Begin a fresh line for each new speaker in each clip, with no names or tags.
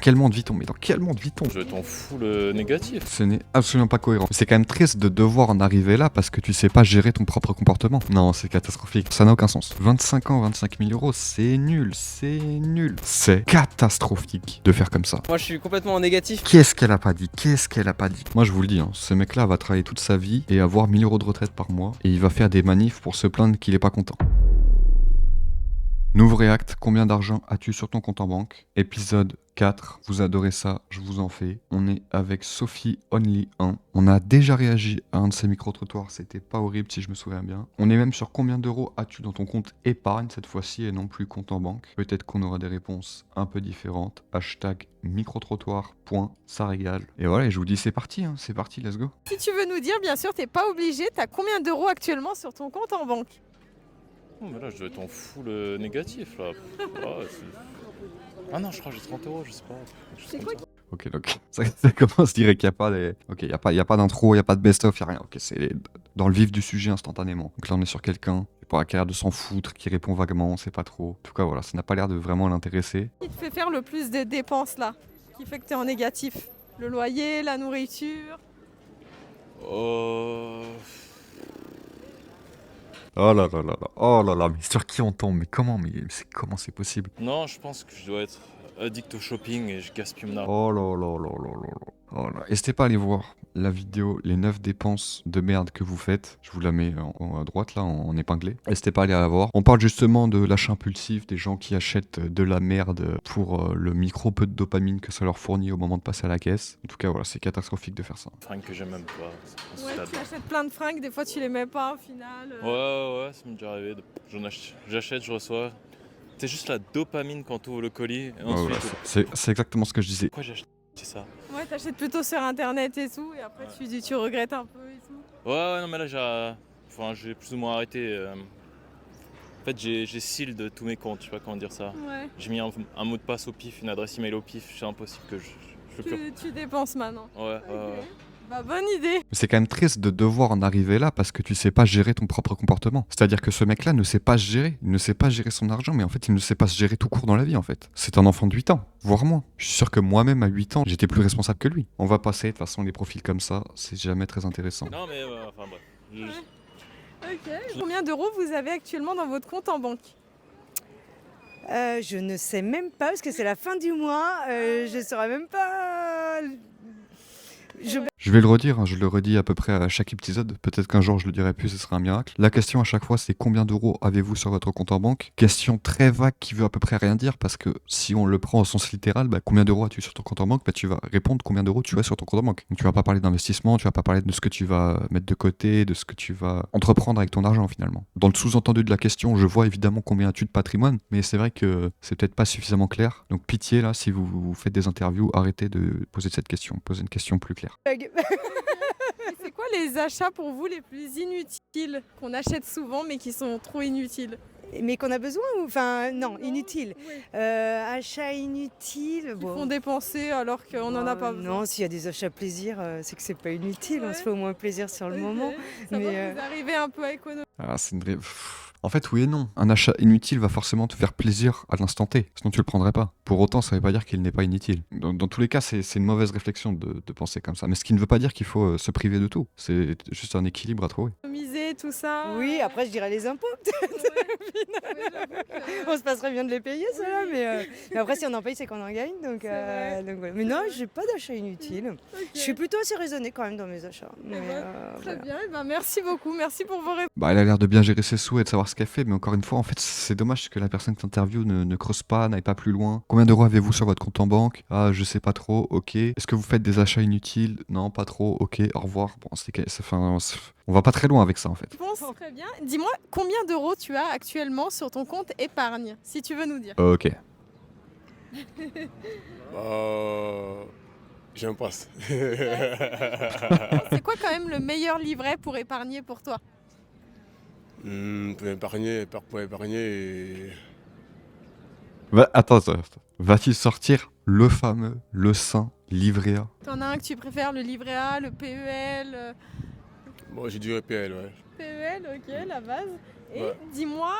quel monde vit-on? Mais dans quel monde vit-on?
Je t'en fous négatif.
Ce n'est absolument pas cohérent. C'est quand même triste de devoir en arriver là parce que tu sais pas gérer ton propre comportement. Non, c'est catastrophique. Ça n'a aucun sens. 25 ans, 25 000 euros, c'est nul, c'est nul. C'est catastrophique de faire comme ça.
Moi je suis complètement en négatif.
Qu'est-ce qu'elle a pas dit? Qu'est-ce qu'elle a pas dit? Moi je vous le dis, hein, ce mec-là va travailler toute sa vie et avoir 1000 euros de retraite par mois et il va faire des manifs pour se plaindre qu'il est pas content. Nouveau React, combien d'argent as-tu sur ton compte en banque? Épisode 4, vous adorez ça, je vous en fais. On est avec Sophie Only 1. On a déjà réagi à un de ces micro-trottoirs, c'était pas horrible si je me souviens bien. On est même sur combien d'euros as-tu dans ton compte épargne cette fois-ci et non plus compte en banque. Peut-être qu'on aura des réponses un peu différentes. Hashtag micro-trottoir, ça régale. Et voilà, et je vous dis c'est parti, hein, c'est parti, let's go.
Si tu veux nous dire, bien sûr, t'es pas obligé, t'as combien d'euros actuellement sur ton compte en banque?
Oh, mais là, je t'en fous négatif, là. Ah non, je crois que j'ai 30 euros, je sais pas.
C'est quoi
Ok, donc ça commence, je dirais qu'il n'y a pas des... Ok, il n'y a pas d'intro, il n'y a pas de best-of, il n'y a rien. Ok, c'est dans le vif du sujet instantanément. Donc là, on est sur quelqu'un qui n'a pas l'air de s'en foutre, qui répond vaguement, on sait pas trop. En tout cas, voilà, ça n'a pas l'air de vraiment l'intéresser.
qui te fait faire le plus de dépenses là? Qui fait que t'es en négatif? Le loyer, la nourriture?
Oh là là là là, oh là là, mais sur qui on tombe? Mais comment c'est possible?
Non, je pense que je dois être addict au shopping et je gaspille mon argent.
Oh là là là là là là. Oh là. N'hésitez pas à aller voir la vidéo, les 9 dépenses de merde que vous faites. Je vous la mets à droite là, en épinglé. N'hésitez pas à aller la voir. On parle justement de l'achat impulsif, des gens qui achètent de la merde pour le micro peu de dopamine que ça leur fournit au moment de passer à la caisse. En tout cas, voilà, c'est catastrophique de faire ça.
Fringues que j'aime même pas. C'est
Ouais,
insupportable.
tu achètes plein de fringues, des fois tu les mets pas au final.
Ouais, ça m'est déjà arrivé. J'achète, je reçois. C'est juste la dopamine quand tu ouvres le colis. Et
Ouais,
ensuite,
voilà, c'est exactement ce que je disais.
pourquoi j'ai acheté ça?
Ouais, t'achètes plutôt sur internet et tout, et après tu regrettes un peu et tout.
Ouais, non, mais là, j'ai plus ou moins arrêté. En fait, j'ai sealed tous mes comptes, je sais pas comment dire ça.
Ouais,
J'ai mis un mot de passe au pif, une adresse email au pif, c'est impossible que je peux plus.
tu dépenses maintenant.
Ouais.
Ok. Bah bonne idée.
Mais c'est quand même triste de devoir en arriver là parce que tu sais pas gérer ton propre comportement. C'est-à-dire que ce mec-là ne sait pas se gérer. Il ne sait pas gérer son argent, mais en fait, il ne sait pas se gérer tout court dans la vie, en fait. C'est un enfant de 8 ans, voire moins. Je suis sûr que moi-même, à 8 ans, j'étais plus responsable que lui. On va passer, de toute façon, les profils comme ça, c'est jamais très intéressant.
Non, mais enfin bref.
Ok. Combien d'euros vous avez actuellement dans votre compte en banque?
Je ne sais même pas parce que c'est la fin du mois. Je ne saurais même pas.
Je vais le redire, hein, je le redis à peu près à chaque épisode. Peut-être qu'un jour je le dirai plus, ce sera un miracle. La question à chaque fois, c'est combien d'euros avez-vous sur votre compte en banque? Question très vague qui veut à peu près rien dire parce que si on le prend au sens littéral, bah, combien d'euros as-tu sur ton compte en banque? Bah, tu vas répondre combien d'euros tu as sur ton compte en banque. Donc tu vas pas parler d'investissement, tu vas pas parler de ce que tu vas mettre de côté, de ce que tu vas entreprendre avec ton argent finalement. Dans le sous-entendu de la question, je vois évidemment combien as-tu de patrimoine, mais c'est vrai que c'est peut-être pas suffisamment clair. Donc pitié là, si vous faites des interviews, arrêtez de poser cette question, posez une question plus claire.
C'est quoi les achats pour vous les plus inutiles qu'on achète souvent mais qui sont trop inutiles?
Mais qu'on a besoin ou enfin non, inutile.
Oui.
Achat inutile.
Qui font dépenser alors qu'on n'en a pas besoin.
Non, s'il y a des achats plaisir, c'est que c'est pas inutile. On
Ouais.
se fait au moins plaisir sur le
Ok.
moment.
Ça
Mais,
va vous arriver un peu à économiser.
Ah, c'est une vraie... En fait, oui et non. Un achat inutile va forcément te faire plaisir à l'instant T, sinon tu le prendrais pas. Pour autant, ça veut pas dire qu'il n'est pas inutile. Dans tous les cas, c'est une mauvaise réflexion de penser comme ça. Mais ce qui ne veut pas dire qu'il faut se priver de tout. C'est juste un équilibre à trouver.
Économiser, tout ça.
oui, après je dirais les impôts. On se passerait bien de les payer, ceux-là. Mais après, si on en paye, c'est qu'on en gagne. Donc
vrai.
voilà. Mais non, j'ai pas d'achat inutile.
Ok.
Je suis plutôt assez raisonnée quand même dans mes achats.
Eh
Mais,
ben, Très
voilà.
bien, eh ben, merci beaucoup, merci pour vos réponses.
Bah, elle a l'air de bien gérer ses sous et de savoir ce qu'elle fait, mais encore une fois, en fait, c'est dommage que la personne qui t'interviewe ne creuse pas, n'aille pas plus loin. Combien d'euros avez-vous sur votre compte en banque? Ah, je sais pas trop, ok. Est-ce que vous faites des achats inutiles? Non, pas trop, ok, au revoir. Bon, on va pas très loin avec ça, en fait.
Je pense très bien. Dis-moi, combien d'euros tu as actuellement sur ton compte épargne, si tu veux nous dire?
Ok.
J'aime pas ça.
C'est quoi quand même le meilleur livret pour épargner pour toi?
Pour épargner.
Attends. Va-t-il sortir le fameux, le saint livret A?
T'en as un que tu préfères, le livret A, le PEL?
Bon, j'ai du EPL, ouais.
PEL, ok, la base. Et
Ouais.
dis-moi,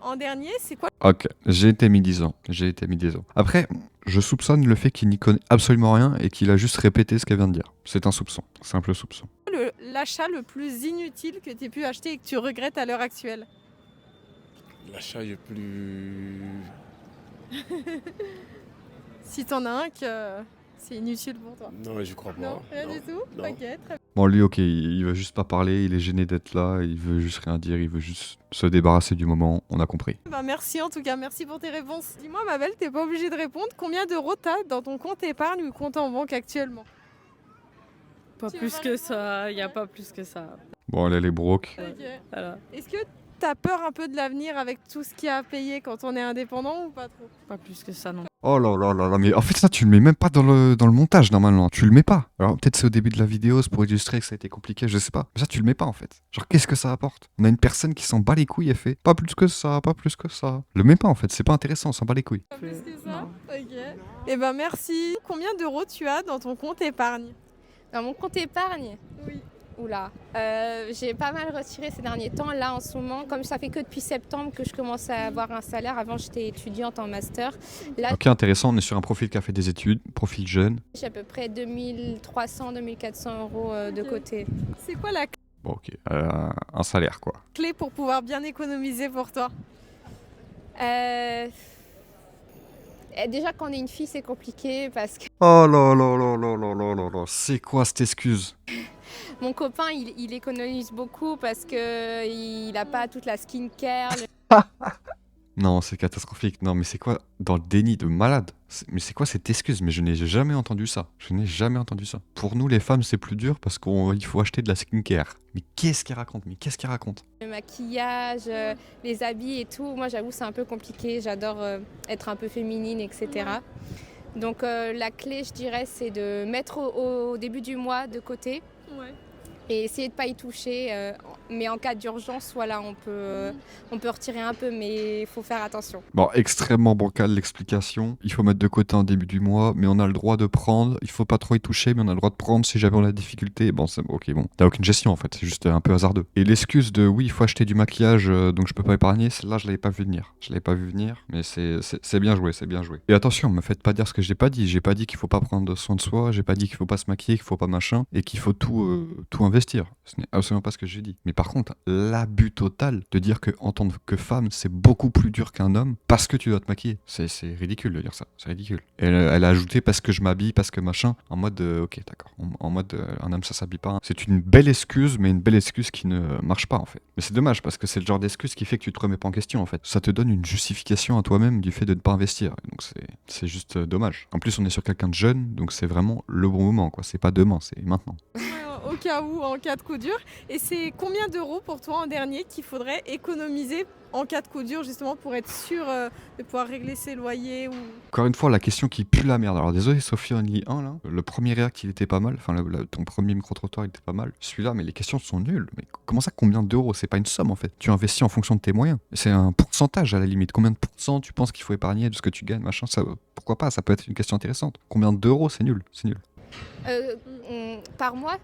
en dernier, c'est quoi?
Ok, j'ai été médisant. J'ai été médisant. Après, je soupçonne le fait qu'il n'y connaît absolument rien et qu'il a juste répété ce qu'elle vient de dire. C'est un soupçon. Simple soupçon.
L'achat le plus inutile que tu aies pu acheter et que tu regrettes à l'heure actuelle?
L'achat le plus.
Si t'en as un que c'est inutile pour toi.
Non, je crois pas.
Non, rien du tout?
non.
Ok, très bien.
Bon, lui, ok, il veut juste pas parler, il est gêné d'être là, il veut juste rien dire, il veut juste se débarrasser du moment, on a compris.
Bah, merci en tout cas, merci pour tes réponses. Dis-moi, ma belle, t'es pas obligée de répondre. Combien d'euros t'as dans ton compte épargne ou compte en banque actuellement?
Pas
Tu veux
plus
pas
que
répondre?
ça, il n'y a
Ouais.
pas plus que ça.
Bon, elle est broke.
Ok.
Voilà.
Est-ce que t'as peur un peu de l'avenir avec tout ce qu'il y a à payer quand on est indépendant ou pas trop?
Pas plus que ça, non.
Oh là là là là, mais en fait, ça, tu le mets même pas dans le montage normalement. Tu le mets pas. Alors, peut-être c'est au début de la vidéo, c'est pour illustrer que ça a été compliqué, je sais pas. Mais ça, tu le mets pas en fait. Genre, qu'est-ce que ça apporte? On a une personne qui s'en bat les couilles et fait pas plus que ça, pas plus que ça. Le mets pas en fait, c'est pas intéressant, on s'en bat les couilles.
Pas plus que ça?
Non.
Ok. Eh ben merci. Combien d'euros tu as dans ton compte épargne?
Dans mon compte épargne,
Oui.
oula, j'ai pas mal retiré ces derniers temps. Là, en ce moment, comme ça fait que depuis septembre que je commence à avoir un salaire. Avant, j'étais étudiante en master. Là,
Ok, intéressant, on est sur un profil qui a fait des études, profil jeune.
j'ai à peu près 2300, 2400 euros de
Ok.
côté.
C'est quoi la
Bon, ok, un salaire quoi.
clé pour pouvoir bien économiser pour toi?
Euh, Déjà, quand on est une fille, c'est compliqué parce que
Oh là là là là là là là là, c'est quoi cette excuse?
mon copain, il économise beaucoup parce que il n'a pas toute la skincare.
Non, c'est catastrophique. Non, mais c'est quoi dans le déni de malade? Mais c'est quoi cette excuse? Mais je n'ai jamais entendu ça. Je n'ai jamais entendu ça. Pour nous, les femmes, c'est plus dur parce qu'il faut acheter de la skincare. Mais qu'est-ce qu'il raconte? Mais qu'est-ce qu'il raconte?
Le maquillage, les habits et tout. Moi, j'avoue, c'est un peu compliqué. J'adore être un peu féminine, etc. Donc, la clé, je dirais, c'est de mettre au début du mois de côté
Ouais.
et essayer de ne pas y toucher. Mais en cas d'urgence, voilà, on peut retirer un peu, mais il faut faire attention.
Bon, extrêmement bancal l'explication. Il faut mettre de côté en début du mois, mais on a le droit de prendre. Il faut pas trop y toucher, mais on a le droit de prendre si jamais on a des difficultés. Bon, c'est ok, bon. T'as aucune gestion en fait, c'est juste un peu hasardeux. Et l'excuse de oui, il faut acheter du maquillage, donc je peux pas épargner, celle-là, je l'avais pas vu venir. Je l'avais pas vu venir, mais c'est bien joué, c'est bien joué. Et attention, me faites pas dire ce que j'ai pas dit. J'ai pas dit qu'il faut pas prendre soin de soi, j'ai pas dit qu'il faut pas se maquiller, qu'il faut pas machin, et qu'il faut tout investir. Ce n'est absolument pas ce que j'ai dit. Mais par contre, l'abus total de dire que en tant que femme, c'est beaucoup plus dur qu'un homme parce que tu dois te maquiller. C'est ridicule de dire ça. C'est ridicule. Et elle a ajouté parce que je m'habille, parce que machin, en mode ok, d'accord. En mode un homme ça s'habille pas. C'est une belle excuse, mais une belle excuse qui ne marche pas en fait. Mais c'est dommage parce que c'est le genre d'excuse qui fait que tu te remets pas en question en fait. Ça te donne une justification à toi-même du fait de ne pas investir. Et donc c'est juste dommage. En plus, on est sur quelqu'un de jeune, donc c'est vraiment le bon moment quoi. C'est pas demain, c'est maintenant.
Ouais, au cas où, en cas de coup dur. Et c'est combien d'euros pour toi en dernier qu'il faudrait économiser en cas de coup dur, justement pour être sûr de pouvoir régler ses loyers ou...
Encore une fois, la question qui pue la merde. Alors désolé Sophie, on lit 1 là. Le premier React il était pas mal. Enfin, ton premier micro-trottoir il était pas mal. Celui-là, mais les questions sont nulles. Mais comment ça, combien d'euros? C'est pas une somme en fait. Tu investis en fonction de tes moyens. C'est un pourcentage à la limite. Combien de pourcents tu penses qu'il faut épargner de ce que tu gagnes, machin, ça, pourquoi pas? Ça peut être une question intéressante. Combien d'euros? C'est nul. C'est nul.
Par mois,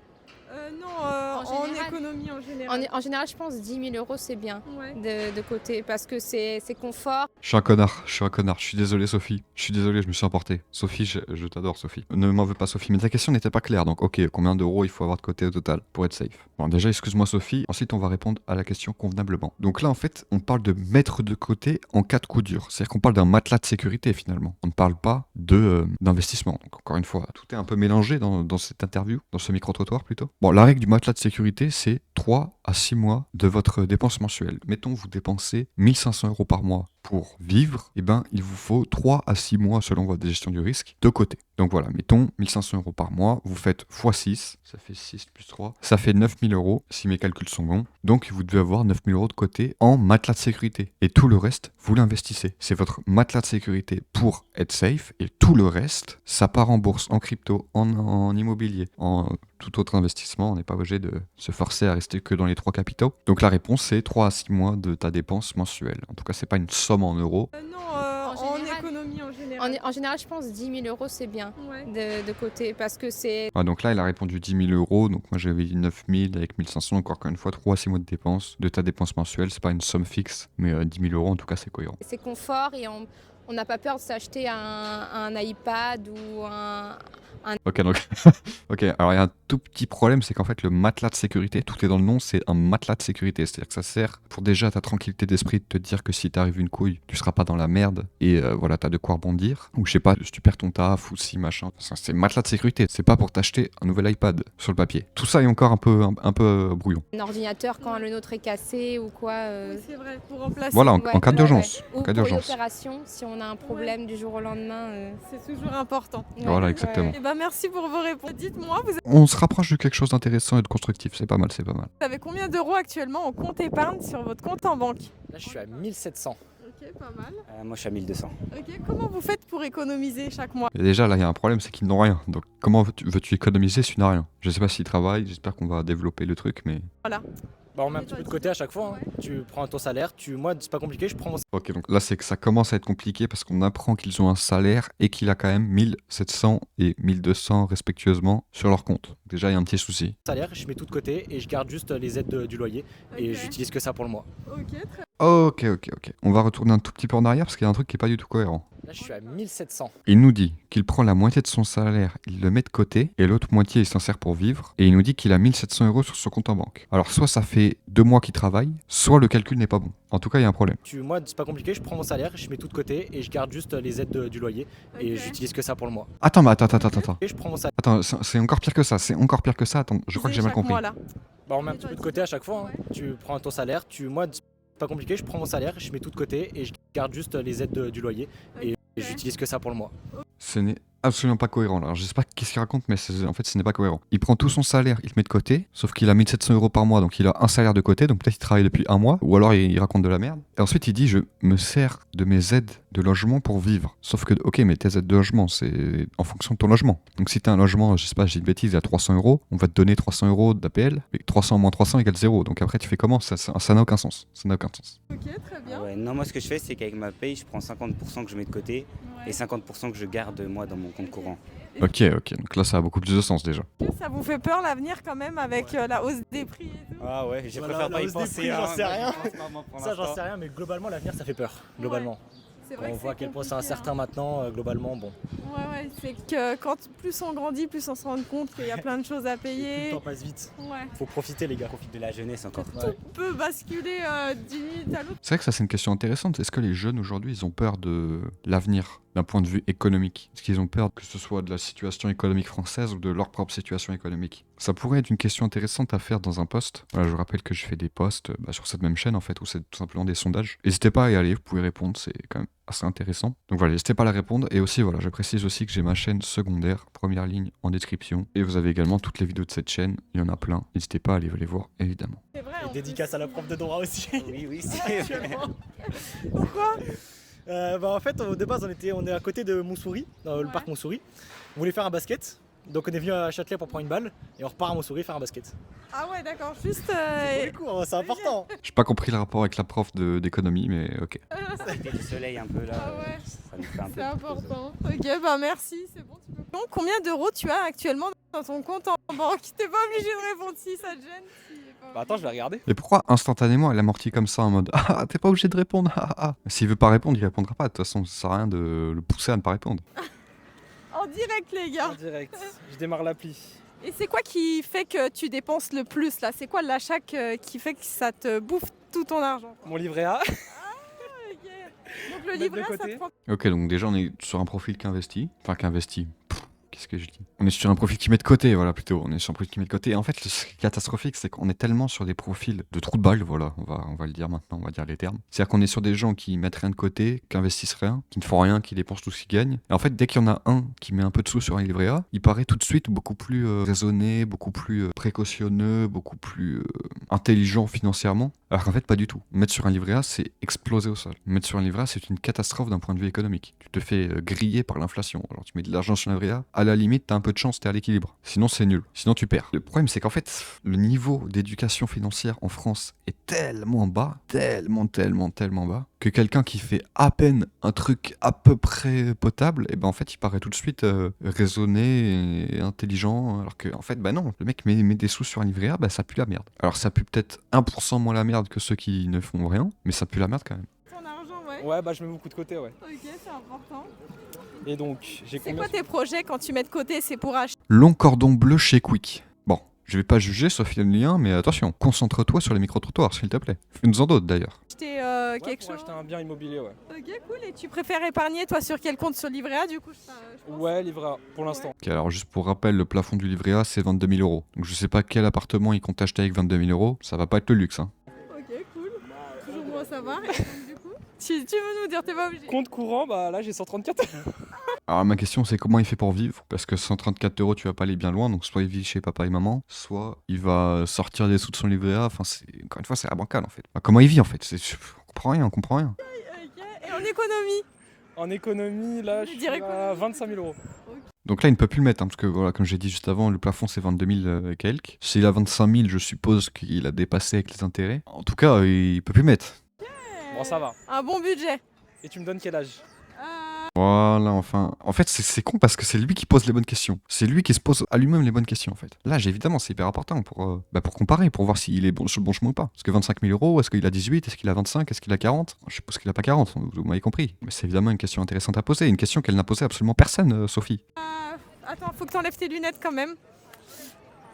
Non,
En
en
général.
économie en général.
en général, je pense 10 000 euros, c'est bien
Ouais.
de côté parce que c'est confort.
Je suis un connard, je suis un connard. Je suis désolé Sophie. Je suis désolé, je me suis emporté. Sophie, je t'adore Sophie. Ne m'en veux pas Sophie, mais ta question n'était pas claire. Donc ok, combien d'euros il faut avoir de côté au total pour être safe? Bon déjà, excuse-moi Sophie. Ensuite, on va répondre à la question convenablement. Donc là, en fait, on parle de mettre de côté en cas de coup dur. C'est-à-dire qu'on parle d'un matelas de sécurité finalement. On ne parle pas d'investissement. Donc encore une fois, tout est un peu mélangé dans cette interview, dans ce micro-trottoir plutôt. Bon, la règle du matelas de sécurité, c'est 3 à 6 mois de votre dépense mensuelle. Mettons, vous dépensez 1500 euros par mois pour vivre, eh ben, il vous faut 3 à 6 mois, selon votre gestion du risque, de côté. Donc voilà, mettons 1500 euros par mois, vous faites x6, ça fait 6 plus 3, ça fait 9000 euros, si mes calculs sont bons. Donc vous devez avoir 9000 euros de côté en matelas de sécurité. Et tout le reste, vous l'investissez. C'est votre matelas de sécurité pour être safe, et tout le reste, ça part en bourse, en crypto, en immobilier, en tout autre investissement. On n'est pas obligé de se forcer à rester que dans les 3 capitaux. Donc la réponse, c'est 3 à 6 mois de ta dépense mensuelle. En tout cas, c'est pas une somme en euros.
Non,
En
en
général.
économie en général.
En général, je pense 10 000 € c'est bien
Ouais.
de côté parce que c'est
Ah, donc là, il a répondu 10 000 €. Donc moi, j'avais dit 9 000 avec 1 500. Encore une fois, 3 à 6 mois de dépenses. De ta dépense mensuelle, c'est pas une somme fixe. Mais 10 000 € en tout cas, c'est cohérent.
c'est confort et on n'a pas peur de s'acheter un iPad ou un
Ok, donc. Ok, alors il y a un tout petit problème, c'est qu'en fait, le matelas de sécurité, tout est dans le nom, c'est un matelas de sécurité. C'est-à-dire que ça sert pour déjà ta tranquillité d'esprit de te dire que si t'arrive une couille, tu seras pas dans la merde et voilà, t'as de quoi rebondir. Ou je sais pas, si tu perds ton taf ou si machin. Enfin, c'est matelas de sécurité, c'est pas pour t'acheter un nouvel iPad sur le papier. Tout ça est encore un peu brouillon.
ordinateur quand le nôtre est cassé ou quoi.
Oui, c'est vrai, pour remplacer.
Voilà, en
Ouais,
cas
ouais,
d'urgence.
Ou
En cas
pour une
d'urgence.
opération, si on a un problème du jour au lendemain.
C'est toujours important.
Ouais,
Voilà,
ouais.
exactement.
Et ben merci pour vos réponses. Dites-moi, vous
On se rapproche de quelque chose d'intéressant et de constructif, c'est pas mal, c'est pas mal.
avez combien d'euros actuellement en compte épargne sur votre compte en banque?
Là, je suis à 1700.
Ok, pas mal.
Moi, je suis à 1200.
Ok, comment vous faites pour économiser chaque mois?
Et déjà, là, il y a un problème, c'est qu'ils n'ont rien. Donc, comment veux-tu économiser si tu n'as rien? Je sais pas s'ils travaillent, j'espère qu'on va développer le truc, mais...
Bah, on met un petit peu de côté à chaque fois. Hein. Tu prends ton salaire, moi, c'est pas compliqué, je prends mon
Ok, donc là, c'est que ça commence à être compliqué parce qu'on apprend qu'ils ont un salaire et qu'il a quand même 1700 et 1200 respectueusement sur leur compte. Déjà, il y a un petit souci.
salaire, je mets tout de côté et je garde juste les aides du loyer et
Ok.
j'utilise que ça pour le mois.
Ok, très
Ok. On va retourner un tout petit peu en arrière parce qu'il y a un truc qui est pas du tout cohérent.
Là, je suis à 1700.
Il nous dit qu'il prend la moitié de son salaire, il le met de côté, et l'autre moitié, il s'en sert pour vivre, et il nous dit qu'il a 1700 € sur son compte en banque. Alors, soit ça fait 2 mois qu'il travaille, soit le calcul n'est pas bon. En tout cas, il y a un problème.
Moi, c'est pas compliqué, je prends mon salaire, je mets tout de côté et je garde juste les aides du loyer et
Ok.
j'utilise que ça pour le mois.
Attends, mais attends.
Et je prends mon salaire.
Attends, c'est encore pire que ça, Attends, je crois que j'ai mal
chaque
compris.
mois, là.
Bah, on met un petit peu de côté à chaque fois. Hein. Tu prends ton salaire, moi, c'est pas compliqué, je prends mon salaire, je mets tout de côté et je garde juste les aides du loyer et j'utilise que ça pour le mois.
Ce n'est absolument pas cohérent. Alors, je sais pas qu'est-ce qu'il raconte, mais en fait, ce n'est pas cohérent. Il prend tout son salaire, il le met de côté, sauf qu'il a 1700 € par mois, donc il a un salaire de côté, donc peut-être il travaille depuis un mois, ou alors il raconte de la merde. Et ensuite, il dit, je me sers de mes aides de logement pour vivre. Sauf que, ok, mais tes aides de logement, c'est en fonction de ton logement. Donc si t'as un logement, je sais pas, j'ai une bêtise, il y a 300 €, on va te donner 300 € d'APL, et 300 moins 300 égale 0. Donc après, tu fais comment? Ça n'a aucun sens. Ça n'a aucun sens.
Ok, très bien.
Ouais, non, moi, ce que je fais, c'est qu'avec ma paye, je prends 50% que je mets de côté et 50% que je garde, moi, dans mon compte courant.
Ok. Donc là, ça a beaucoup plus de sens déjà.
Ça vous fait peur l'avenir quand même avec la hausse des prix et tout?
Ah ouais, je
Voilà,
préfère
la
pas y
hausse des
penser.
prix, j'en sais rien.
Pour
Ça, j'en
l'instant.
sais rien, mais globalement, l'avenir, ça fait peur. Globalement.
C'est
Quand
vrai
on
que
voit à
c'est
quel point c'est
compliqué,
incertain maintenant, globalement, bon.
Ouais, c'est que plus on grandit, plus on se rend compte qu'il y a plein de choses à
Le
payer.
temps passe vite.
Ouais.
Faut profiter, les gars.
Profite de la jeunesse encore.
Ouais.
On peut basculer d'une minute à l'autre.
C'est vrai que ça, c'est une question intéressante. Est-ce que les jeunes aujourd'hui, ils ont peur de l'avenir d'un point de vue économique? Est-ce qu'ils ont peur que ce soit de la situation économique française ou de leur propre situation économique? Ça pourrait être une question intéressante à faire dans un post. Voilà, je vous rappelle que je fais des posts sur cette même chaîne en fait, où c'est tout simplement des sondages. N'hésitez pas à y aller, vous pouvez répondre, c'est quand même assez intéressant. Donc voilà, n'hésitez pas à la répondre. Et aussi, voilà, je précise aussi que j'ai ma chaîne secondaire, première ligne en description. Et vous avez également toutes les vidéos de cette chaîne, il y en a plein. N'hésitez pas à aller les voir, évidemment.
C'est vrai.
Et
en
dédicace
plus.
à la prof de droit aussi.
Oui, c'est
Actuellement.
Pourquoi?
En fait, de base, on est à côté de Montsouris, dans le
Ouais.
parc Montsouris. On voulait faire un basket. Donc on est venu à Châtelet pour prendre une balle et on repart à Montsouris faire un basket.
Ah ouais, d'accord. Juste.
C'est les cours, hein, c'est important.
J'ai pas compris le rapport avec la prof d'économie, mais ok.
C'était du soleil un peu là.
Ah ouais.
Ça nous fait un peu.
C'est important. Ok, bah merci, c'est bon. Tu peux... Donc, combien d'euros tu as actuellement dans ton compte en banque? T'es pas obligé de répondre si ça te gêne.
Bah attends, je vais regarder.
Et pourquoi instantanément elle amortit comme ça en mode ah t'es pas obligé de répondre ah. S'il veut pas répondre, il répondra pas. De toute façon, ça sert à rien de le pousser à ne pas répondre.
En direct, les gars.
En direct, je démarre l'appli.
Et c'est quoi qui fait que tu dépenses le plus là? C'est quoi l'achat qui fait que ça te bouffe tout ton argent?
Mon livret A.
Ok. Donc le
Mettre de
livret, ça
côté.
te prend.
Ok, donc déjà on est sur un profil qu'investi. Enfin qu'investi. Qu'est-ce que je dis? On est sur un profil qui met de côté, voilà plutôt. On est sur un profil qui met de côté. Et en fait, ce qui est catastrophique, c'est qu'on est tellement sur des profils de trous de balle, voilà. On va le dire maintenant, on va dire les termes. C'est-à-dire qu'on est sur des gens qui mettent rien de côté, qui investissent rien, qui ne font rien, qui dépensent tout ce qu'ils gagnent. Et en fait, dès qu'il y en a un qui met un peu de sous sur un livret A, il paraît tout de suite beaucoup plus raisonné, beaucoup plus précautionneux, beaucoup plus intelligent financièrement. Alors qu'en fait, pas du tout. Mettre sur un livret A, c'est exploser au sol. Mettre sur un livret A, c'est une catastrophe d'un point de vue économique. Tu te fais griller par l'inflation. Alors tu mets de l'argent sur un livret A, à la limite, t'as un peu de chance, t'es à l'équilibre. Sinon, c'est nul. Sinon, tu perds. Le problème, c'est qu'en fait, le niveau d'éducation financière en France est tellement bas, tellement bas, que quelqu'un qui fait à peine un truc à peu près potable, et ben en fait, il paraît tout de suite raisonné et intelligent, alors que en fait, bah non, le mec met des sous sur un livret A, bah ça pue la merde. Alors ça pue peut-être 1% moins la merde que ceux qui ne font rien, mais ça pue la merde quand même.
Ton argent, ouais.
Ouais, bah je mets beaucoup de côté, ouais.
Ok, c'est important.
Et donc, j'ai
C'est quoi tes projets quand tu mets de côté? C'est pour acheter?
Long cordon bleu chez Quick. Bon, je vais pas juger sauf il y a le lien, mais attention, concentre-toi sur les micro-trottoirs, s'il te plaît. Fais-nous en d'autres d'ailleurs.
Quelque chose?
acheter un bien immobilier, ouais.
Ok, cool. Et tu préfères épargner, toi, sur quel compte? Sur le livret A, du coup, je pense.
Ouais, livret A, pour l'instant.
Ok, alors juste pour rappel, le plafond du livret A, c'est 22 000 euros. Donc je sais pas quel appartement il compte acheter avec 22 000 euros, ça va pas être le luxe, hein.
Ok, cool. Toujours bon à savoir. Et donc, du coup, tu veux nous dire, t'es pas obligé.
Compte courant, bah là j'ai 134.
Alors ma question c'est comment il fait pour vivre, parce que 134 euros tu vas pas aller bien loin, donc soit il vit chez papa et maman, soit il va sortir des sous de son livret A, enfin c'est, encore une fois c'est la bancale en fait. Bah, comment il vit en fait, on comprend rien.
Ok. Et en économie?
En économie, là je suis à 25 000 euros.
Donc là il ne peut plus le mettre, hein, parce que voilà, comme j'ai dit juste avant, le plafond c'est 22 000 et quelques. S'il a 25 000, je suppose qu'il a dépassé avec les intérêts. En tout cas, il peut plus mettre.
Bon, ça va.
Un bon budget.
Et tu me donnes quel âge?
Voilà, enfin. En fait, c'est con parce que c'est lui qui pose les bonnes questions. C'est lui qui se pose à lui-même les bonnes questions, en fait. L'âge, évidemment, c'est hyper important pour comparer, pour voir s'il est sur le bon chemin ou pas. Est-ce que 25 000 euros, est-ce qu'il a 18, est-ce qu'il a 25, est-ce qu'il a 40? Je suppose qu'il a pas 40, vous m'avez compris. Mais c'est évidemment une question intéressante à poser, une question qu'elle n'a posée absolument personne, Sophie.
Attends, faut que t'enlèves tes lunettes quand même.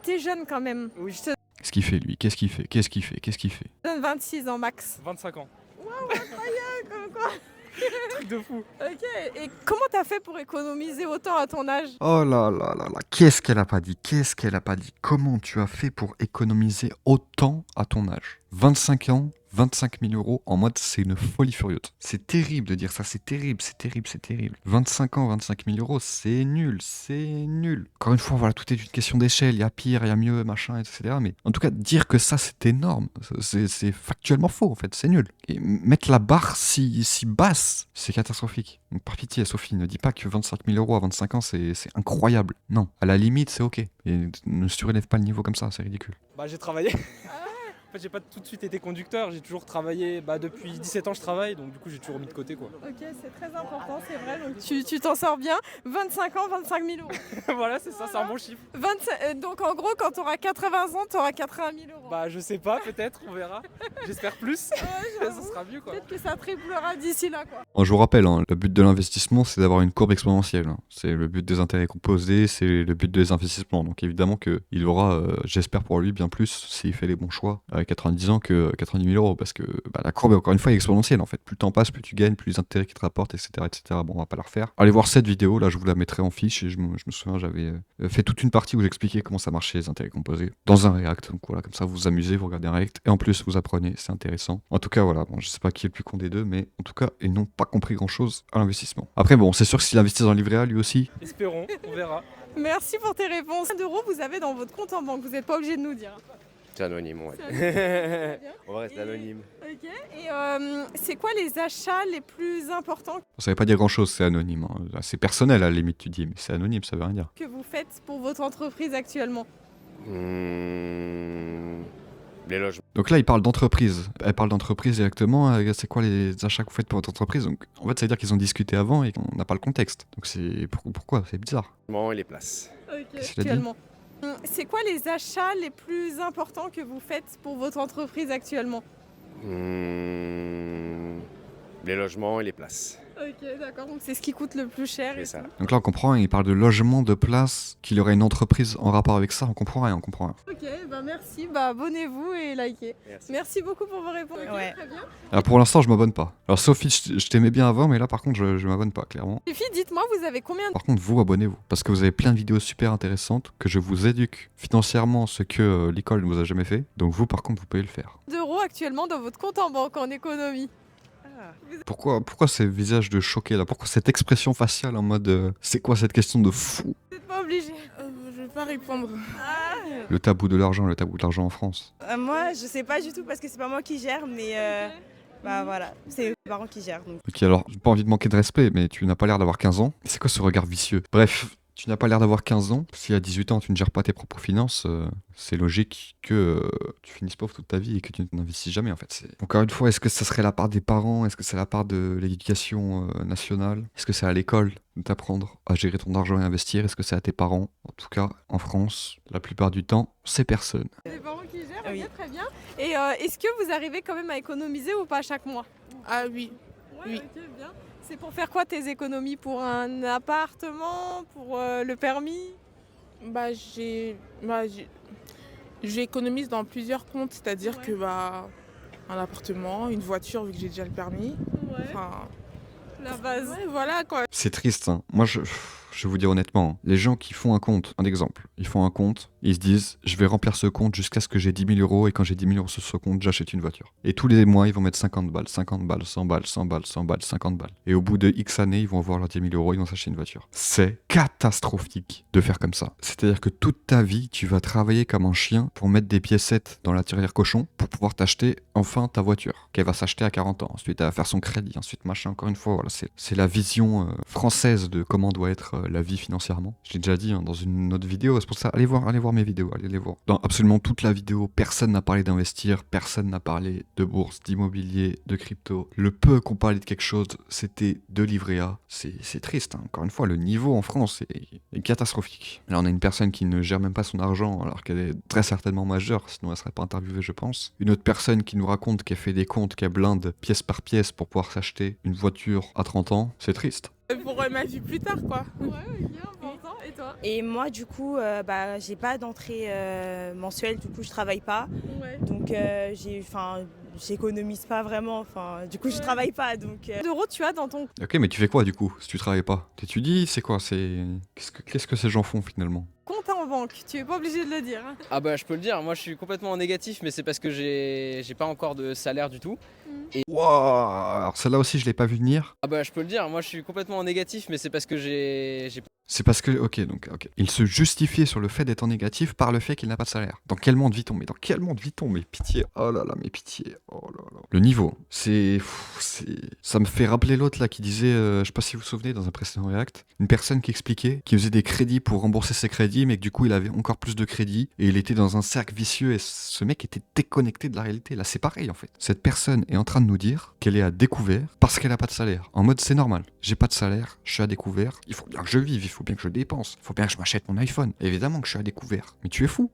T'es jeune quand même.
Oui.
Je te
Qu'est-ce qu'il fait, lui? Qu'est-ce qu'il fait?
donne 26 ans max.
25 ans.
Waouh, incroyable, comme quoi.
Truc de fou.
Ok, et comment t'as fait pour économiser autant à ton âge?
Oh là là là là, qu'est-ce qu'elle a pas dit? Comment tu as fait pour économiser autant à ton âge? 25 ans, 25 000 euros en mode c'est une folie furieuse. C'est terrible de dire ça, c'est terrible. 25 ans, 25 000 euros, c'est nul. Encore une fois, voilà, tout est une question d'échelle, il y a pire, il y a mieux, machin, etc. Mais en tout cas, dire que ça c'est énorme, c'est factuellement faux en fait, c'est nul. Et mettre la barre si basse, c'est catastrophique. Donc par pitié, Sophie, ne dis pas que 25 000 euros à 25 ans c'est incroyable. Non, à la limite c'est ok. Et ne surélève pas le niveau comme ça, c'est ridicule.
Bah j'ai travaillé. En fait, j'ai pas tout de suite été conducteur, j'ai toujours travaillé, depuis 17 ans je travaille, donc du coup j'ai toujours mis de côté quoi.
Ok, c'est très important, c'est vrai. Donc tu t'en sors bien. 25 ans, 25 000 euros.
Voilà, c'est ça, c'est un bon chiffre.
Donc en gros, quand t'auras 80 ans, t'auras 80 000 euros.
Bah je sais pas, peut-être, on verra. J'espère plus. Ça sera mieux quoi.
Peut-être que ça triplera d'ici là quoi.
Je vous rappelle, hein, le but de l'investissement, c'est d'avoir une courbe exponentielle. Hein. C'est le but des intérêts composés, c'est le but des investissements. Donc évidemment qu'il aura, j'espère pour lui, bien plus s'il fait les bons choix à 90 ans que 90 000 euros. Parce que la courbe, encore une fois, est exponentielle en fait. Plus le temps passe, plus tu gagnes, plus les intérêts qui te rapportent, etc., etc. Bon, on va pas la refaire. Allez voir cette vidéo, là je vous la mettrai en fiche. Et je me souviens, j'avais fait toute une partie où j'expliquais comment ça marchait les intérêts composés dans un React. Donc voilà, comme ça vous vous amusez, vous regardez un React et en plus vous apprenez, c'est intéressant. En tout cas, voilà, bon, je sais pas qui est le plus con des deux, mais en tout cas, ils n'ont pas compris grand chose à l'investissement. Après, bon, c'est sûr que s'il investit dans le livret A, lui aussi.
Espérons, on verra.
Merci pour tes réponses. Combien d'euros vous avez dans votre compte en banque? Vous n'êtes pas obligé de nous dire.
C'est anonyme, ouais.
Très bien.
On va rester anonyme.
Ok. Et c'est quoi les achats les plus importants
Ça veut pas dire grand chose, c'est anonyme. Hein. C'est personnel à la limite, tu dis, mais c'est anonyme, ça veut rien dire.
que vous faites pour votre entreprise actuellement?
Les logements.
Donc là, il parle d'entreprise. Elle parle d'entreprise directement. C'est quoi les achats que vous faites pour votre entreprise? Donc en fait, ça veut dire qu'ils ont discuté avant et qu'on n'a pas le contexte. Donc c'est pourquoi? C'est bizarre.
Et les places.
Ok,
Qu'est-ce qu'il a dit
actuellement. C'est quoi les achats les plus importants que vous faites pour votre entreprise actuellement?
Les logements et les places.
Ok, d'accord. Donc c'est ce qui coûte le plus cher.
C'est
Et
ça.
tout.
Donc là, on comprend, il parle de logement, de place, qu'il y aurait une entreprise en rapport avec ça. On comprend rien.
Ok, bah merci. Bah abonnez-vous et likez. Merci beaucoup pour vos réponses. Ok,
Ouais.
très bien.
Alors pour l'instant, je m'abonne pas. Alors Sophie, je t'aimais bien avant, mais là, par contre, je m'abonne pas, clairement.
Les filles, dites-moi, vous avez combien
Par contre, vous, abonnez-vous. Parce que vous avez plein de vidéos super intéressantes, que je vous éduque financièrement, ce que l'école ne vous a jamais fait. Donc vous, par contre, vous pouvez le faire.
d'euros actuellement dans votre compte en banque en économie?
Pourquoi ces visages de choqués là? Pourquoi cette expression faciale en mode c'est quoi cette question de fou?
Vous n'êtes pas obligé.
Je vais pas répondre.
Le tabou de l'argent en France.
Moi, je sais pas du tout parce que c'est pas moi qui gère, mais bah voilà, c'est mes parents qui gèrent. Donc.
Ok, alors j'ai pas envie de manquer de respect, mais tu n'as pas l'air d'avoir 15 ans. C'est quoi ce regard vicieux? Bref. Tu n'as pas l'air d'avoir 15 ans. Si à 18 ans tu ne gères pas tes propres finances, c'est logique que tu finisses pauvre toute ta vie et que tu n'investis jamais en fait. Encore une fois, est-ce que ça serait la part des parents? Est-ce que c'est la part de l'éducation nationale? Est-ce que c'est à l'école de t'apprendre à gérer ton argent et investir? Est-ce que c'est à tes parents? En tout cas, en France, la plupart du temps, c'est personne.
Les parents qui gèrent,
Oui.
ok, très bien. Et est-ce que vous arrivez quand même à économiser ou pas chaque mois?
Ah oui.
Ouais,
Oui.
ok, bien. C'est pour faire quoi tes économies? Pour un appartement? Pour le permis?
J'économise dans plusieurs comptes, c'est-à-dire
Ouais.
que un appartement, une voiture vu que j'ai déjà le permis.
Ouais,
Enfin,
la base.
ouais, voilà quoi.
C'est triste, hein. Moi, je vais vous dire honnêtement, hein, les gens qui font un compte, un exemple, ils font un compte, ils se disent, je vais remplir ce compte jusqu'à ce que j'ai 10 000 euros, et quand j'ai 10 000 euros sur ce compte, j'achète une voiture. Et tous les mois, ils vont mettre 50 balles, 50 balles, 100 balles, 100 balles, 100 balles, 50 balles. Et au bout de X années, ils vont avoir leurs 10 000 euros, ils vont s'acheter une voiture. C'est catastrophique de faire comme ça. C'est-à-dire que toute ta vie, tu vas travailler comme un chien pour mettre des piécettes dans la tirelire cochon pour pouvoir t'acheter enfin ta voiture, qu'elle va s'acheter à 40 ans. Ensuite, elle va faire son crédit, ensuite machin, encore une fois, voilà, c'est la vision française de comment doit être la vie financièrement. Je l'ai déjà dit hein, dans une autre vidéo, c'est pour ça, allez voir mes vidéos, allez les voir. Dans absolument toute la vidéo, personne n'a parlé d'investir, personne n'a parlé de bourse, d'immobilier, de crypto. Le peu qu'on parlait de quelque chose, c'était de livret A. C'est triste, hein. Encore une fois, le niveau en France est catastrophique. Là, on a une personne qui ne gère même pas son argent, alors qu'elle est très certainement majeure, sinon elle serait pas interviewée, je pense. Une autre personne qui nous raconte qu'elle fait des comptes, qu'elle blinde pièce par pièce pour pouvoir s'acheter une voiture à 30 ans, c'est triste.
Pour ma vie plus tard quoi.
Ouais, ok, important. Et toi?
Et moi, du coup, j'ai pas d'entrée mensuelle, du coup, je travaille pas.
Ouais.
Donc, j'économise pas vraiment. Du coup, je travaille pas. Donc,
D'euros tu as dans ton
Ok, mais tu fais quoi du coup, si tu travailles pas? T'étudies, c'est quoi? Qu'est-ce que ces gens font finalement?
compte en banque? Tu es pas obligé de le dire. Hein.
Ah bah je peux le dire, moi je suis complètement en négatif, mais c'est parce que j'ai pas encore de salaire du tout.
Wouah, alors celle-là aussi, je l'ai pas vu venir.
Ah bah je peux le dire, moi je suis complètement en négatif, mais c'est parce que j'ai
C'est parce que, ok. Il se justifiait sur le fait d'être en négatif par le fait qu'il n'a pas de salaire. Dans quel monde vit-on? Mais dans quel monde vit-on? Mais pitié, oh là là, mais pitié, oh là là. Le niveau, ça me fait rappeler l'autre là qui disait, je sais pas si vous vous souvenez, dans un précédent React, une personne qui expliquait qu'il faisait des crédits pour rembourser ses crédits, mais que du coup il avait encore plus de crédits, et il était dans un cercle vicieux, et ce mec était déconnecté de la réalité. Là c'est pareil en fait. Cette personne est en train de nous dire qu'elle est à découvert parce qu'elle a pas de salaire. En mode c'est normal, j'ai pas de salaire, je suis à découvert, il faut bien que je vive, il faut bien que je dépense, il faut bien que je m'achète mon iPhone. Évidemment que je suis à découvert. Mais tu es fou,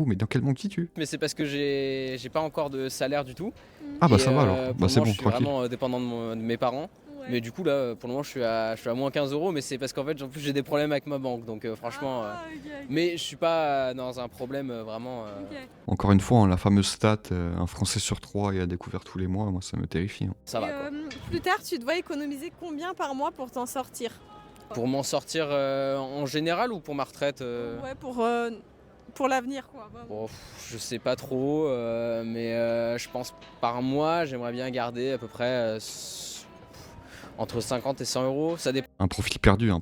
mais dans quel monde vis-tu?
Mais c'est parce que j'ai pas encore de salaire du tout.
Ah bah
Et,
ça va alors,
pour
bah
le
c'est
moment,
bon,
je suis
tranquille.
vraiment dépendant de mes parents.
Ouais.
Mais du coup là, pour le moment, je suis à moins 15 euros, mais c'est parce qu'en fait, en plus j'ai des problèmes avec ma banque, donc franchement.
Ah, ok.
Mais je suis pas dans un problème vraiment.
Ok.
Encore une fois, hein, la fameuse stat, un Français sur 3 est à découvert tous les mois, moi ça me terrifie. Hein.
Ça va
Et,
quoi.
plus tard, tu dois économiser combien par mois pour t'en sortir?
Pour m'en sortir en général ou pour ma retraite
Ouais, pour l'avenir, quoi. Vraiment.
Bon, je sais pas trop, mais je pense par mois, j'aimerais bien garder à peu près entre 50 et 100 euros. Ça dépend.
Un profil perdu, on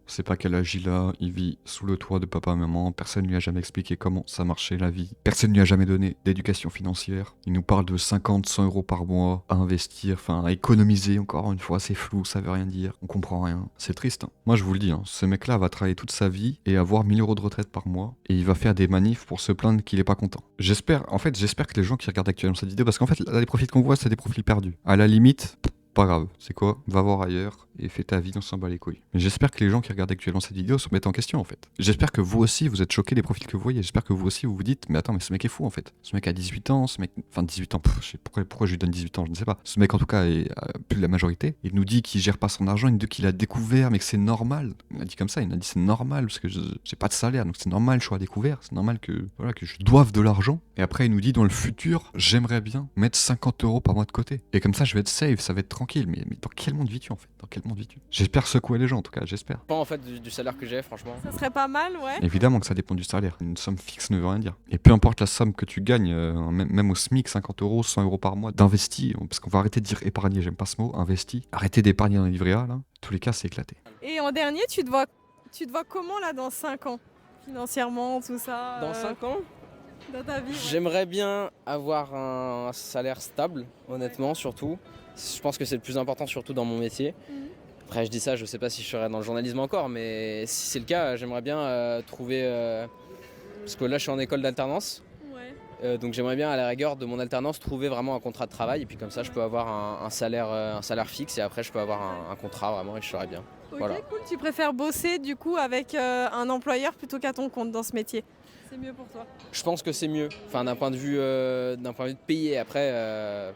sait pas quel âge il a, il vit sous le toit de papa et maman, personne lui a jamais expliqué comment ça marchait la vie, personne lui a jamais donné d'éducation financière, il nous parle de 50, 100 euros par mois à investir, enfin à économiser, encore une fois c'est flou, ça veut rien dire, on comprend rien, c'est triste. Hein. Moi je vous le dis, hein, ce mec là va travailler toute sa vie et avoir 1000 euros de retraite par mois, et il va faire des manifs pour se plaindre qu'il est pas content. J'espère que les gens qui regardent actuellement cette vidéo, parce qu'en fait là les profils qu'on voit c'est des profils perdus, à la limite... Pas grave, c'est quoi? Va voir ailleurs et fais ta vie, on s'en bat les couilles. Mais j'espère que les gens qui regardent actuellement cette vidéo se mettent en question en fait. J'espère que vous aussi vous êtes choqués des profils que vous voyez. J'espère que vous aussi vous vous dites, mais attends, mais ce mec est fou en fait. Ce mec a 18 ans, ce mec. Enfin 18 ans, je sais pourquoi je lui donne 18 ans, je ne sais pas. Ce mec en tout cas est plus de la majorité. Il nous dit qu'il gère pas son argent, il nous dit qu'il a découvert, mais que c'est normal. Il a dit comme ça, il a dit c'est normal parce que j'ai pas de salaire, donc c'est normal, je suis à découvert, c'est normal que je doive de l'argent. Et après il nous dit dans le futur, j'aimerais bien mettre 50 euros par mois de côté. Et comme ça je vais être safe, ça va être tranquille. Mais dans quel monde vis-tu en fait? Dans quel monde vis-tu? J'espère secouer les gens en tout cas, j'espère.
Pas en fait du salaire que j'ai, franchement.
Ça serait pas mal, ouais.
Évidemment que ça dépend du salaire. Une somme fixe ne veut rien dire. Et peu importe la somme que tu gagnes, même au SMIC, 50 euros, 100 euros par mois, d'investi, parce qu'on va arrêter de dire épargner, j'aime pas ce mot, investi. Arrêtez d'épargner dans les livrets A, là. En tous les cas, c'est éclaté.
Et en dernier, tu te vois comment là dans 5 ans? Financièrement, tout ça.
Dans 5 ans,
dans ta vie. Ouais.
j'aimerais bien avoir un salaire stable, honnêtement, surtout. Je pense que c'est le plus important, surtout dans mon métier. Après, je dis ça, je sais pas si je serai dans le journalisme encore, mais si c'est le cas, j'aimerais bien trouver... parce que là, je suis en école d'alternance. Donc j'aimerais bien à la rigueur de mon alternance trouver vraiment un contrat de travail et puis comme ça je peux avoir un salaire fixe et après je peux avoir un contrat vraiment et je serai bien.
Ok,
Voilà.
cool. Tu préfères bosser du coup avec un employeur plutôt qu'à ton compte dans ce métier? C'est mieux pour toi?
Je pense que c'est mieux, enfin d'un point de vue de payer. Après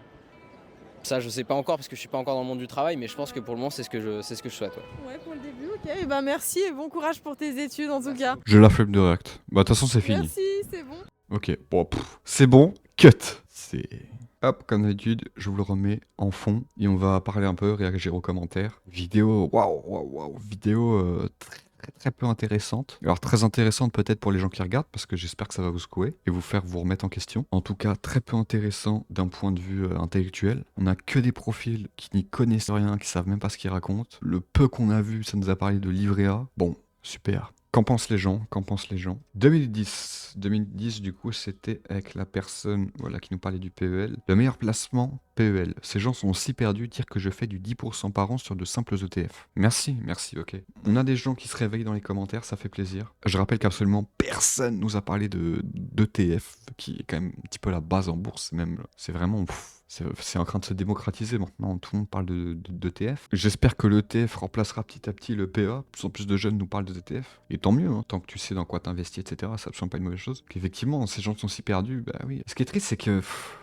ça je sais pas encore parce que je suis pas encore dans le monde du travail mais je pense que pour le moment c'est ce que je souhaite. Ouais.
Ouais, pour le début, ok. Et ben merci et bon courage pour tes études en tout cas.
J'ai la flemme de React. Bah, de toute façon, c'est fini.
Merci, c'est bon.
Ok, bon, c'est bon, cut. C'est... Hop, comme d'habitude, je vous le remets en fond et on va parler un peu, réagir aux commentaires. Vidéo, waouh, vidéo très peu intéressante. Alors très intéressante peut-être pour les gens qui regardent parce que j'espère que ça va vous secouer et vous faire vous remettre en question. En tout cas, très peu intéressant d'un point de vue intellectuel. On a que des profils qui n'y connaissent rien, qui savent même pas ce qu'ils racontent. Le peu qu'on a vu, ça nous a parlé de livret A. Bon, super. Qu'en pensent les gens? 2010, du coup, c'était avec la personne voilà, qui nous parlait du PEL. Le meilleur placement, PEL. Ces gens sont aussi perdus, dire que je fais du 10% par an sur de simples ETF. Merci, ok. On a des gens qui se réveillent dans les commentaires, ça fait plaisir. Je rappelle qu'absolument personne nous a parlé d'ETF, qui est quand même un petit peu la base en bourse, même. C'est vraiment... C'est en train de se démocratiser maintenant, tout le monde parle d'ETF. J'espère que l'ETF remplacera petit à petit le PEA. De plus en plus de jeunes nous parlent d'ETF. Et tant mieux, hein, tant que tu sais dans quoi t'investis, etc. C'est absolument pas une mauvaise chose. Qu'effectivement, ces gens sont si perdus, bah oui. Ce qui est triste, c'est que...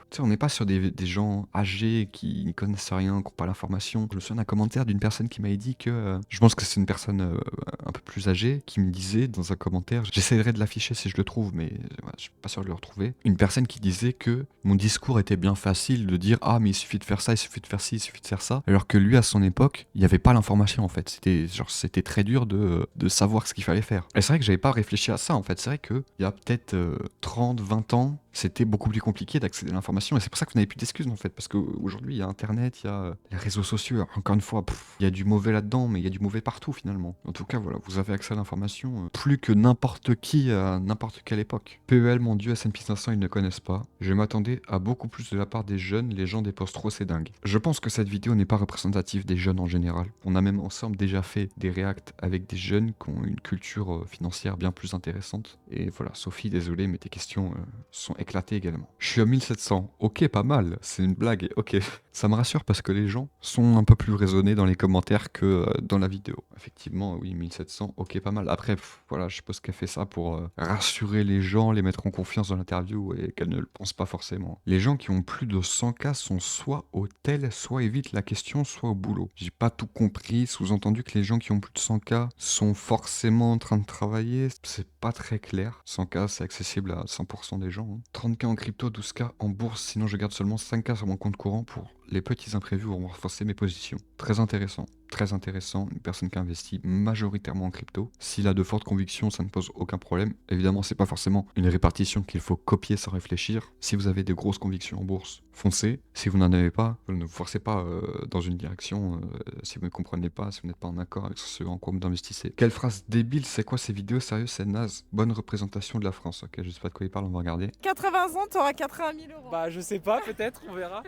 Tu sais, on n'est pas sur des gens âgés qui n'y connaissent rien, qui n'ont pas l'information. Je me souviens d'un commentaire d'une personne qui m'avait dit que... je pense que c'est une personne un peu plus âgée qui me disait dans un commentaire, j'essaierai de l'afficher si je le trouve, mais voilà, je suis pas sûr de le retrouver. Une personne qui disait que mon discours était bien facile de dire « Ah, mais il suffit de faire ça, il suffit de faire ci, il suffit de faire ça ». Alors que lui, à son époque, il n'y avait pas l'information en fait. C'était très dur de savoir ce qu'il fallait faire. Et c'est vrai que j'avais pas réfléchi à ça en fait. C'est vrai qu'il y a peut-être 30, 20 ans, c'était beaucoup plus compliqué d'accéder à l'information et c'est pour ça que vous n'avez plus d'excuses en fait parce qu'aujourd'hui il y a internet, il y a les réseaux sociaux, alors, encore une fois il y a du mauvais là-dedans mais il y a du mauvais partout finalement. En tout cas voilà, vous avez accès à l'information plus que n'importe qui à n'importe quelle époque. PEL mon dieu, S&P 500 ils ne connaissent pas. Je m'attendais à beaucoup plus de la part des jeunes, les gens déposent trop, c'est dingue. Je pense que cette vidéo n'est pas représentative des jeunes en général. On a même ensemble déjà fait des reacts avec des jeunes qui ont une culture financière bien plus intéressante. Et voilà, Sophie, désolé mais tes questions sont éclaté également. Je suis à 1700, ok pas mal, c'est une blague, ok. Ça me rassure parce que les gens sont un peu plus raisonnés dans les commentaires que dans la vidéo. Effectivement, oui, 1700, ok pas mal. Après, voilà, je suppose qu'elle fait ça pour rassurer les gens, les mettre en confiance dans l'interview et qu'elle ne le pense pas forcément. Les gens qui ont plus de 100K sont soit au tel, soit évitent la question, soit au boulot. J'ai pas tout compris, sous-entendu que les gens qui ont plus de 100K sont forcément en train de travailler, c'est pas très clair. 100K, c'est accessible à 100% des gens. 30K en crypto, 12K en bourse, sinon je garde seulement 5K sur mon compte courant pour les petits imprévus vont renforcer mes positions. Très intéressant, une personne qui investit majoritairement en crypto. S'il a de fortes convictions, ça ne pose aucun problème. Évidemment, c'est pas forcément une répartition qu'il faut copier sans réfléchir. Si vous avez des grosses convictions en bourse, foncez. Si vous n'en avez pas, ne vous forcez pas dans une direction. Si vous ne comprenez pas, si vous n'êtes pas en accord avec ce en quoi vous investissez. Quelle phrase débile, c'est quoi ces vidéos? Sérieux, c'est naze. Bonne représentation de la France. Ok, je sais pas de quoi il parle, on va regarder.
80 ans, t'auras 80 000 euros.
Bah je sais pas, peut-être, on verra.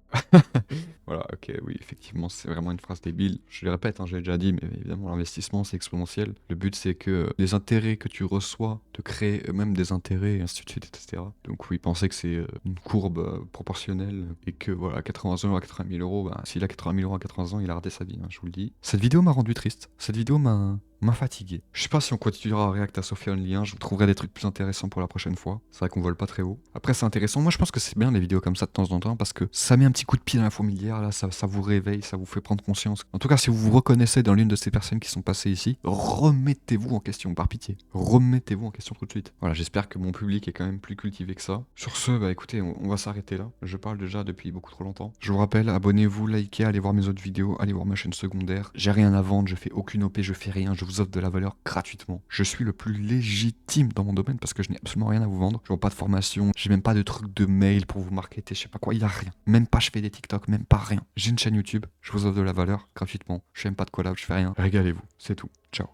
Voilà, ok, oui, effectivement, c'est vraiment une phrase débile. Je le répète, hein, j'ai déjà dit, mais évidemment, l'investissement, c'est exponentiel. Le but, c'est que les intérêts que tu reçois te créent eux-mêmes des intérêts, et ainsi de suite, etc. Donc oui, pensez que c'est une courbe proportionnelle, et que voilà, 80 ans à 80 000 euros, bah, s'il a 80 000 euros à 80 ans, il a raté sa vie, hein, je vous le dis. Cette vidéo m'a rendu triste. Cette vidéo m'a fatigué. Je sais pas si on continuera à react à Sophie Only 1, je vous trouverai des trucs plus intéressants pour la prochaine fois. C'est vrai qu'on vole pas très haut. Après c'est intéressant, moi je pense que c'est bien les vidéos comme ça de temps en temps parce que ça met un petit coup de pied dans la fourmilière, là ça vous réveille, ça vous fait prendre conscience. En tout cas si vous vous reconnaissez dans l'une de ces personnes qui sont passées ici, remettez-vous en question, par pitié. Remettez-vous en question tout de suite. Voilà, j'espère que mon public est quand même plus cultivé que ça. Sur ce, bah écoutez, on va s'arrêter là. Je parle déjà depuis beaucoup trop longtemps. Je vous rappelle, abonnez-vous, likez, allez voir mes autres vidéos, allez voir ma chaîne secondaire. J'ai rien à vendre, je fais aucune OP, je fais rien, je vous offre de la valeur gratuitement. Je suis le plus légitime dans mon domaine parce que je n'ai absolument rien à vous vendre. Je vois pas de formation, j'ai même pas de truc de mail pour vous marketer, je sais pas quoi, il y a rien. Même pas je fais des TikTok, même pas rien. J'ai une chaîne YouTube, je vous offre de la valeur gratuitement. Je fais même pas de collab, je fais rien. Régalez-vous, c'est tout. Ciao.